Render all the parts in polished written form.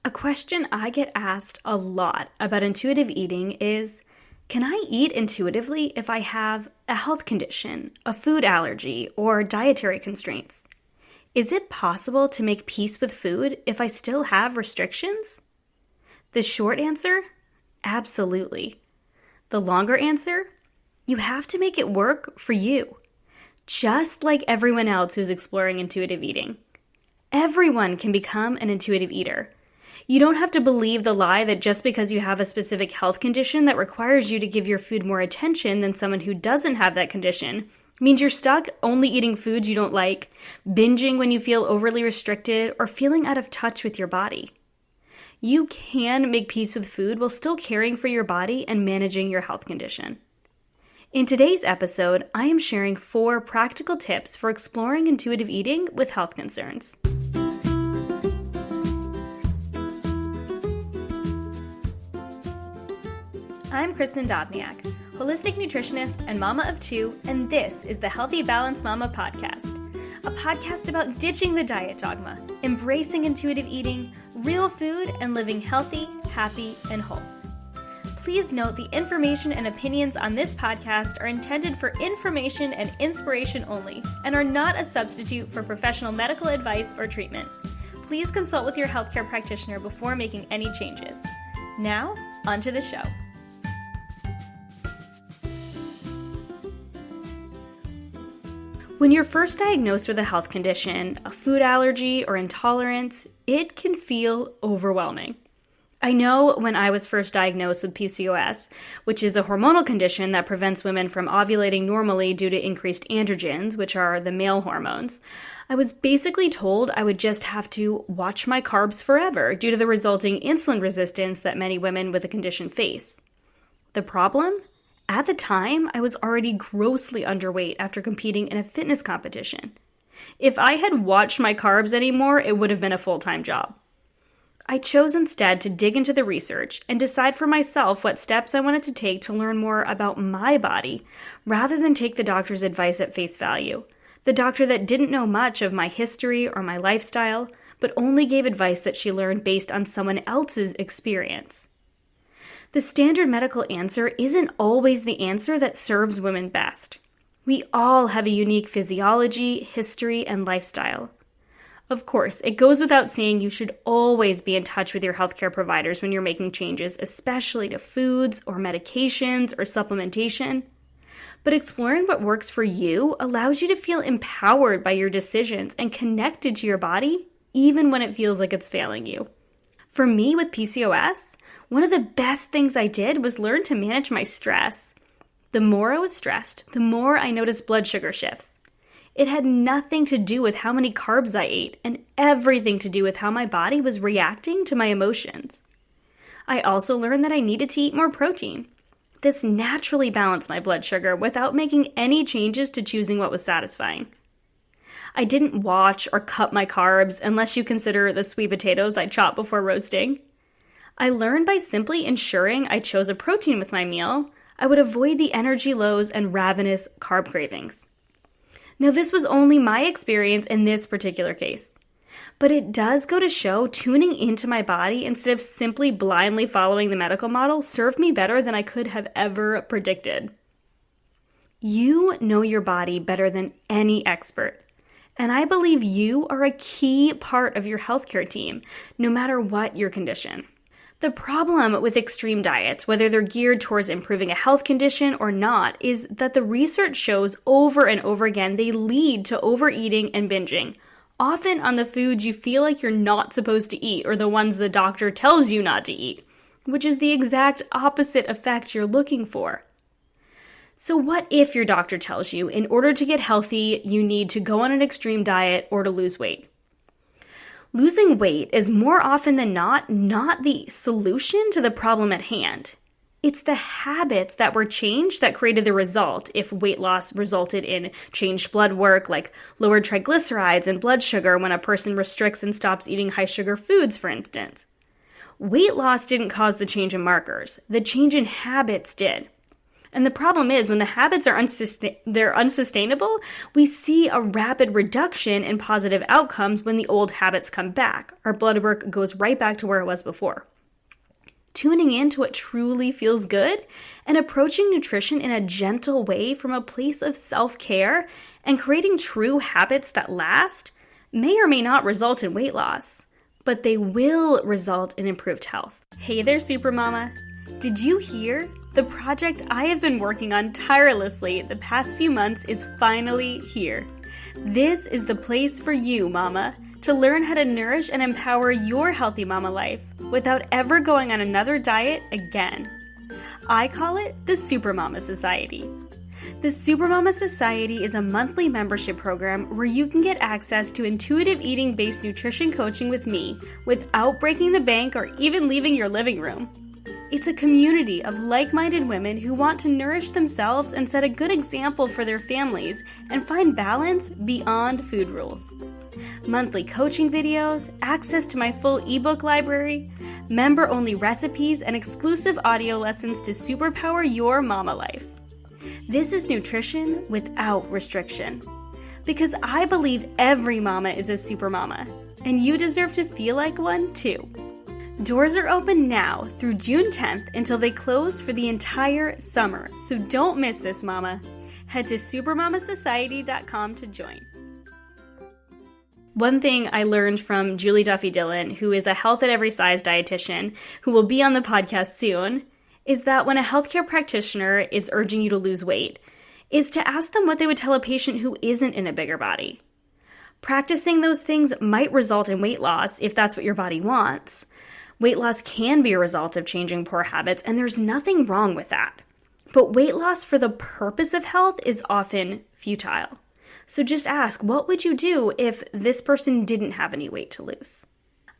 A question I get asked a lot about intuitive eating is, can I eat intuitively if I have a health condition, a food allergy, or dietary constraints? Is it possible to make peace with food if I still have restrictions? The short answer? Absolutely. The longer answer? You have to make it work for you, just like everyone else who's exploring intuitive eating. Everyone can become an intuitive eater. You don't have to believe the lie that just because you have a specific health condition that requires you to give your food more attention than someone who doesn't have that condition means you're stuck only eating foods you don't like, binging when you feel overly restricted, or feeling out of touch with your body. You can make peace with food while still caring for your body and managing your health condition. In today's episode, I am sharing 4 practical tips for exploring intuitive eating with health concerns. I'm Kristin Dovbniak, holistic nutritionist and mama of 2, and this is the Healthy Balanced Mama podcast, a podcast about ditching the diet dogma, embracing intuitive eating, real food, and living healthy, happy, and whole. Please note the information and opinions on this podcast are intended for information and inspiration only and are not a substitute for professional medical advice or treatment. Please consult with your healthcare practitioner before making any changes. Now, onto the show. When you're first diagnosed with a health condition, a food allergy, or intolerance, it can feel overwhelming. I know when I was first diagnosed with PCOS, which is a hormonal condition that prevents women from ovulating normally due to increased androgens, which are the male hormones, I was basically told I would just have to watch my carbs forever due to the resulting insulin resistance that many women with the condition face. The problem? At the time, I was already grossly underweight after competing in a fitness competition. If I had watched my carbs anymore, it would have been a full-time job. I chose instead to dig into the research and decide for myself what steps I wanted to take to learn more about my body, rather than take the doctor's advice at face value. The doctor that didn't know much of my history or my lifestyle, but only gave advice that she learned based on someone else's experience. The standard medical answer isn't always the answer that serves women best. We all have a unique physiology, history, and lifestyle. Of course, it goes without saying you should always be in touch with your healthcare providers when you're making changes, especially to foods or medications or supplementation. But exploring what works for you allows you to feel empowered by your decisions and connected to your body, even when it feels like it's failing you. For me with PCOS, one of the best things I did was learn to manage my stress. The more I was stressed, the more I noticed blood sugar shifts. It had nothing to do with how many carbs I ate and everything to do with how my body was reacting to my emotions. I also learned that I needed to eat more protein. This naturally balanced my blood sugar without making any changes to choosing what was satisfying. I didn't watch or cut my carbs unless you consider the sweet potatoes I chopped before roasting. I learned by simply ensuring I chose a protein with my meal, I would avoid the energy lows and ravenous carb cravings. Now, this was only my experience in this particular case, but it does go to show tuning into my body instead of simply blindly following the medical model served me better than I could have ever predicted. You know your body better than any expert, and I believe you are a key part of your healthcare team, no matter what your condition. The problem with extreme diets, whether they're geared towards improving a health condition or not, is that the research shows over and over again they lead to overeating and binging, often on the foods you feel like you're not supposed to eat or the ones the doctor tells you not to eat, which is the exact opposite effect you're looking for. So what if your doctor tells you in order to get healthy, you need to go on an extreme diet or to lose weight? Losing weight is more often than not the solution to the problem at hand. It's the habits that were changed that created the result if weight loss resulted in changed blood work like lowered triglycerides and blood sugar when a person restricts and stops eating high sugar foods, for instance. Weight loss didn't cause the change in markers. The change in habits did. And the problem is when the habits are they're unsustainable, we see a rapid reduction in positive outcomes when the old habits come back. Our blood work goes right back to where it was before. Tuning in to what truly feels good and approaching nutrition in a gentle way from a place of self-care and creating true habits that last may or may not result in weight loss, but they will result in improved health. Hey there, Supermama. Did you hear? The project I have been working on tirelessly the past few months is finally here. This is the place for you, Mama, to learn how to nourish and empower your healthy mama life without ever going on another diet again. I call it the Supermama Society. The Supermama Society is a monthly membership program where you can get access to intuitive eating-based nutrition coaching with me without breaking the bank or even leaving your living room. It's a community of like-minded women who want to nourish themselves and set a good example for their families and find balance beyond food rules. Monthly coaching videos, access to my full ebook library, member-only recipes, and exclusive audio lessons to superpower your mama life. This is nutrition without restriction. Because I believe every mama is a super mama, and you deserve to feel like one too. Doors are open now through June 10th until they close for the entire summer, so don't miss this, mama. Head to supermamasociety.com to join. One thing I learned from Julie Duffy Dillon, who is a health at every size dietitian, who will be on the podcast soon, is that when a healthcare practitioner is urging you to lose weight, is to ask them what they would tell a patient who isn't in a bigger body. Practicing those things might result in weight loss if that's what your body wants. Weight loss can be a result of changing poor habits, and there's nothing wrong with that. But weight loss for the purpose of health is often futile. So just ask, what would you do if this person didn't have any weight to lose?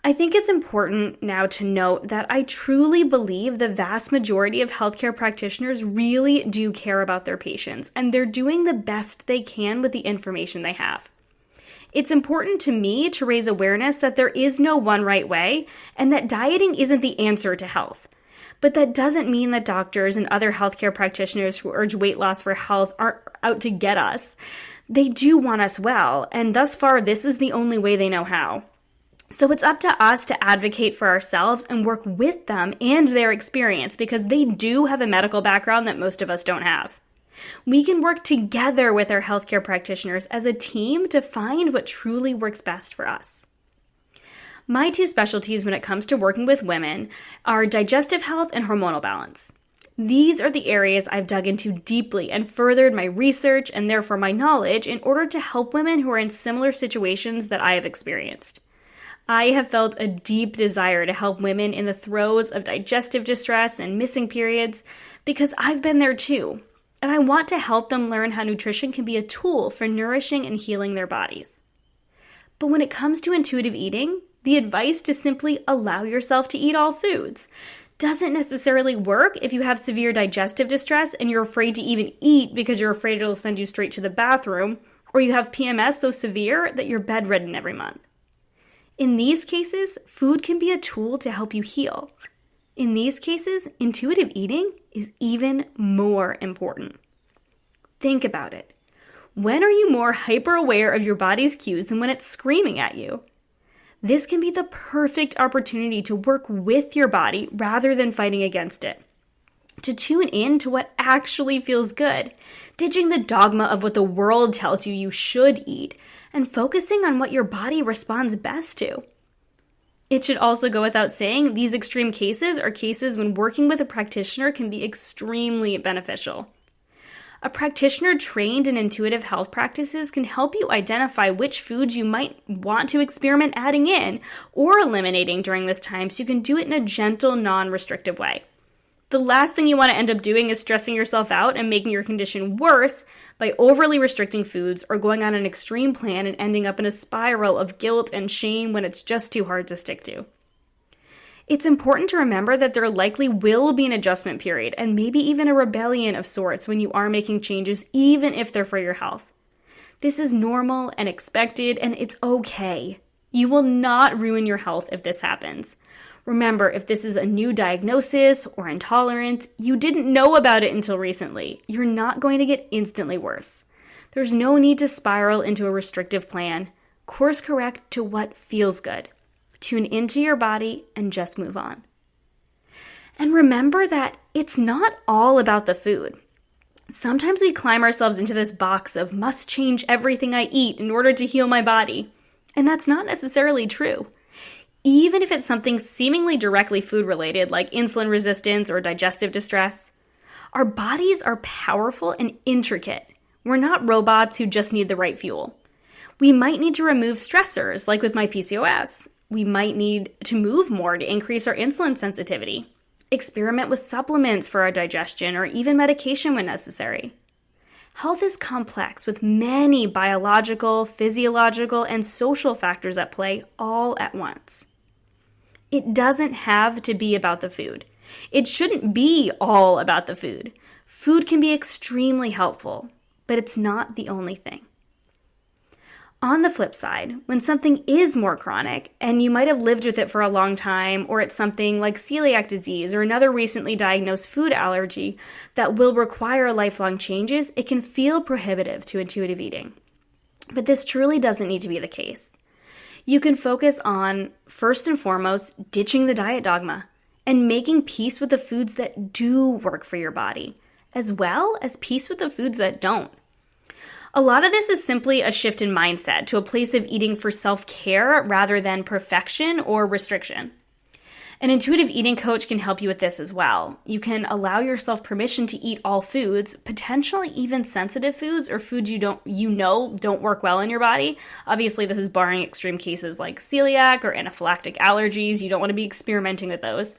I think it's important now to note that I truly believe the vast majority of healthcare practitioners really do care about their patients, and they're doing the best they can with the information they have. It's important to me to raise awareness that there is no one right way and that dieting isn't the answer to health. But that doesn't mean that doctors and other healthcare practitioners who urge weight loss for health aren't out to get us. They do want us well, and thus far this is the only way they know how. So it's up to us to advocate for ourselves and work with them and their experience because they do have a medical background that most of us don't have. We can work together with our healthcare practitioners as a team to find what truly works best for us. My two specialties when it comes to working with women are digestive health and hormonal balance. These are the areas I've dug into deeply and furthered my research and therefore my knowledge in order to help women who are in similar situations that I have experienced. I have felt a deep desire to help women in the throes of digestive distress and missing periods because I've been there too. And I want to help them learn how nutrition can be a tool for nourishing and healing their bodies. But when it comes to intuitive eating, the advice to simply allow yourself to eat all foods doesn't necessarily work if you have severe digestive distress and you're afraid to even eat because you're afraid it'll send you straight to the bathroom, or you have PMS so severe that you're bedridden every month. In these cases, food can be a tool to help you heal. In these cases, intuitive eating is even more important. Think about it. When are you more hyper-aware of your body's cues than when it's screaming at you? This can be the perfect opportunity to work with your body rather than fighting against it. To tune in to what actually feels good, ditching the dogma of what the world tells you you should eat, and focusing on what your body responds best to. It should also go without saying, these extreme cases are cases when working with a practitioner can be extremely beneficial. A practitioner trained in intuitive health practices can help you identify which foods you might want to experiment adding in or eliminating during this time so you can do it in a gentle, non-restrictive way. The last thing you want to end up doing is stressing yourself out and making your condition worse by overly restricting foods or going on an extreme plan and ending up in a spiral of guilt and shame when it's just too hard to stick to. It's important to remember that there likely will be an adjustment period and maybe even a rebellion of sorts when you are making changes, even if they're for your health. This is normal and expected, and it's okay. You will not ruin your health if this happens. Remember, if this is a new diagnosis or intolerance, you didn't know about it until recently. You're not going to get instantly worse. There's no need to spiral into a restrictive plan. Course correct to what feels good. Tune into your body and just move on. And remember that it's not all about the food. Sometimes we climb ourselves into this box of must change everything I eat in order to heal my body. And that's not necessarily true. Even if it's something seemingly directly food related, like insulin resistance or digestive distress, our bodies are powerful and intricate. We're not robots who just need the right fuel. We might need to remove stressors, like with my PCOS. We might need to move more to increase our insulin sensitivity. Experiment with supplements for our digestion or even medication when necessary. Health is complex with many biological, physiological, and social factors at play all at once. It doesn't have to be about the food. It shouldn't be all about the food. Food can be extremely helpful, but it's not the only thing. On the flip side, when something is more chronic, and you might have lived with it for a long time, or it's something like celiac disease or another recently diagnosed food allergy that will require lifelong changes, it can feel prohibitive to intuitive eating. But this truly doesn't need to be the case. You can focus on, first and foremost, ditching the diet dogma and making peace with the foods that do work for your body, as well as peace with the foods that don't. A lot of this is simply a shift in mindset to a place of eating for self-care rather than perfection or restriction. An intuitive eating coach can help you with this as well. You can allow yourself permission to eat all foods, potentially even sensitive foods or foods you don't work well in your body. Obviously, this is barring extreme cases like celiac or anaphylactic allergies. You don't want to be experimenting with those.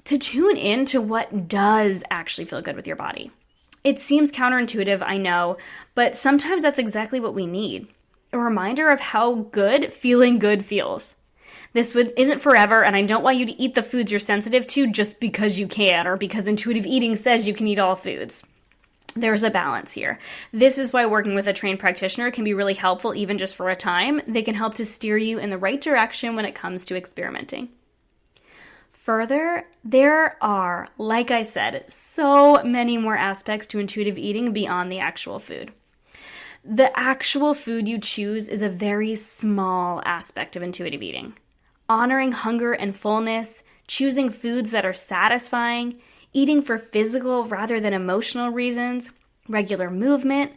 To tune in to what does actually feel good with your body. It seems counterintuitive, I know, but sometimes that's exactly what we need. A reminder of how good feeling good feels. This isn't forever, and I don't want you to eat the foods you're sensitive to just because you can or because intuitive eating says you can eat all foods. There's a balance here. This is why working with a trained practitioner can be really helpful even just for a time. They can help to steer you in the right direction when it comes to experimenting. Further, there are, like I said, so many more aspects to intuitive eating beyond the actual food. The actual food you choose is a very small aspect of intuitive eating. Honoring hunger and fullness, choosing foods that are satisfying, eating for physical rather than emotional reasons, regular movement,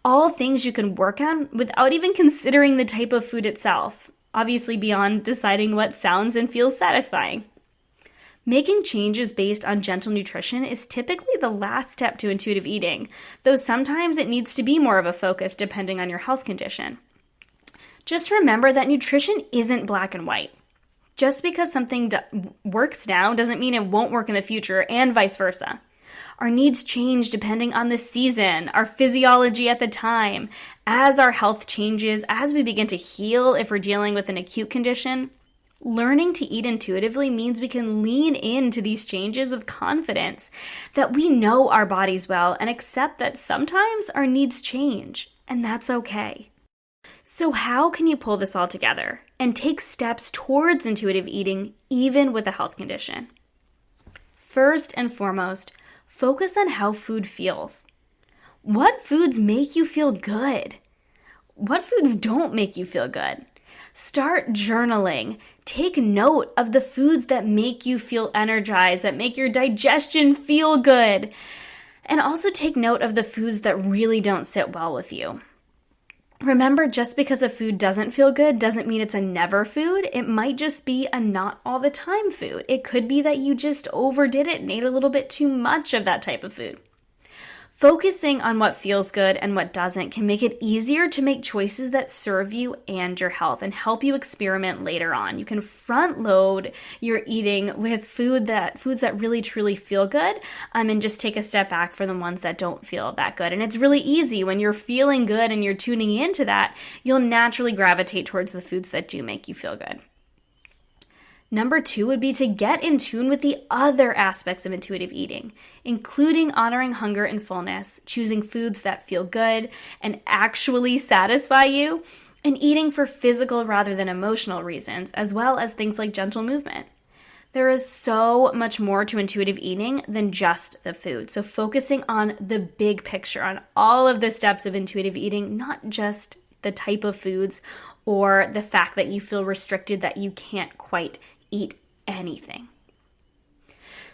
all things you can work on without even considering the type of food itself, obviously beyond deciding what sounds and feels satisfying. Making changes based on gentle nutrition is typically the last step to intuitive eating, though sometimes it needs to be more of a focus depending on your health condition. Just remember that nutrition isn't black and white. Just because something works now doesn't mean it won't work in the future, and vice versa. Our needs change depending on the season, our physiology at the time. As our health changes, as we begin to heal if we're dealing with an acute condition, learning to eat intuitively means we can lean into these changes with confidence, that we know our bodies well and accept that sometimes our needs change, and that's okay. So how can you pull this all together and take steps towards intuitive eating even with a health condition? First and foremost, focus on how food feels. What foods make you feel good? What foods don't make you feel good? Start journaling. Take note of the foods that make you feel energized, that make your digestion feel good. And also take note of the foods that really don't sit well with you. Remember, just because a food doesn't feel good doesn't mean it's a never food. It might just be a not all the time food. It could be that you just overdid it and ate a little bit too much of that type of food. Focusing on what feels good and what doesn't can make it easier to make choices that serve you and your health and help you experiment later on. You can front load your eating with foods that really truly feel good, and just take a step back for the ones that don't feel that good. And it's really easy when you're feeling good and you're tuning into that, you'll naturally gravitate towards the foods that do make you feel good. Number 2 would be to get in tune with the other aspects of intuitive eating, including honoring hunger and fullness, choosing foods that feel good and actually satisfy you, and eating for physical rather than emotional reasons, as well as things like gentle movement. There is so much more to intuitive eating than just the food. So focusing on the big picture, on all of the steps of intuitive eating, not just the type of foods or the fact that you feel restricted, that you can't quite eat anything.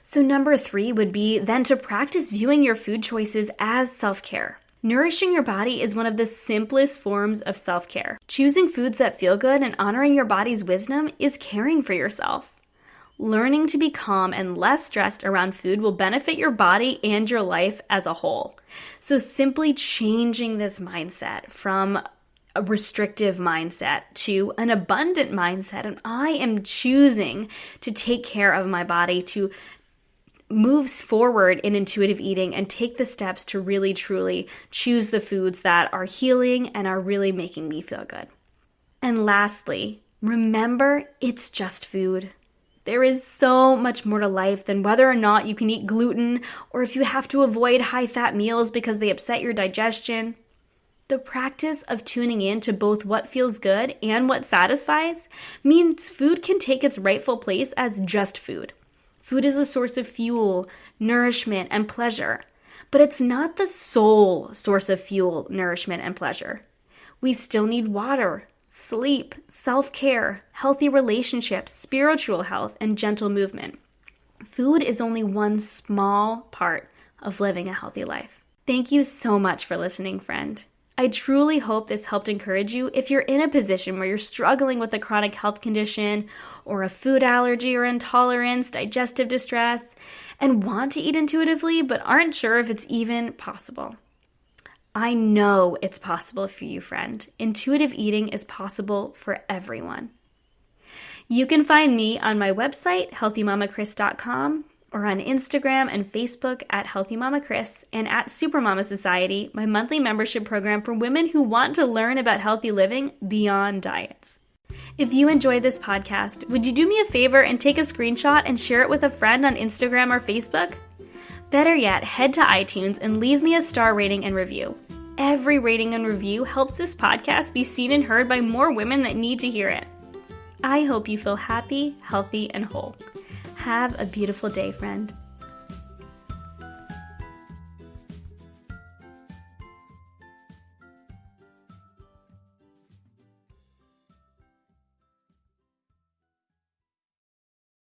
So number 3 would be then to practice viewing your food choices as self-care. Nourishing your body is one of the simplest forms of self-care. Choosing foods that feel good and honoring your body's wisdom is caring for yourself. Learning to be calm and less stressed around food will benefit your body and your life as a whole. So simply changing this mindset from a restrictive mindset to an abundant mindset, and I am choosing to take care of my body, to move forward in intuitive eating and take the steps to really truly choose the foods that are healing and are really making me feel good. And lastly, remember, it's just food. There is so much more to life than whether or not you can eat gluten or if you have to avoid high-fat meals because they upset your digestion. The practice of tuning in to both what feels good and what satisfies means food can take its rightful place as just food. Food is a source of fuel, nourishment, and pleasure, but it's not the sole source of fuel, nourishment, and pleasure. We still need water, sleep, self-care, healthy relationships, spiritual health, and gentle movement. Food is only one small part of living a healthy life. Thank you so much for listening, friend. I truly hope this helped encourage you if you're in a position where you're struggling with a chronic health condition or a food allergy or intolerance, digestive distress, and want to eat intuitively but aren't sure if it's even possible. I know it's possible for you, friend. Intuitive eating is possible for everyone. You can find me on my website, healthymamakris.com, or on Instagram and Facebook at Healthy Mama Kris and at Supermama Society, my monthly membership program for women who want to learn about healthy living beyond diets. If you enjoyed this podcast, would you do me a favor and take a screenshot and share it with a friend on Instagram or Facebook? Better yet, head to iTunes and leave me a star rating and review. Every rating and review helps this podcast be seen and heard by more women that need to hear it. I hope you feel happy, healthy, and whole. Have a beautiful day, friend.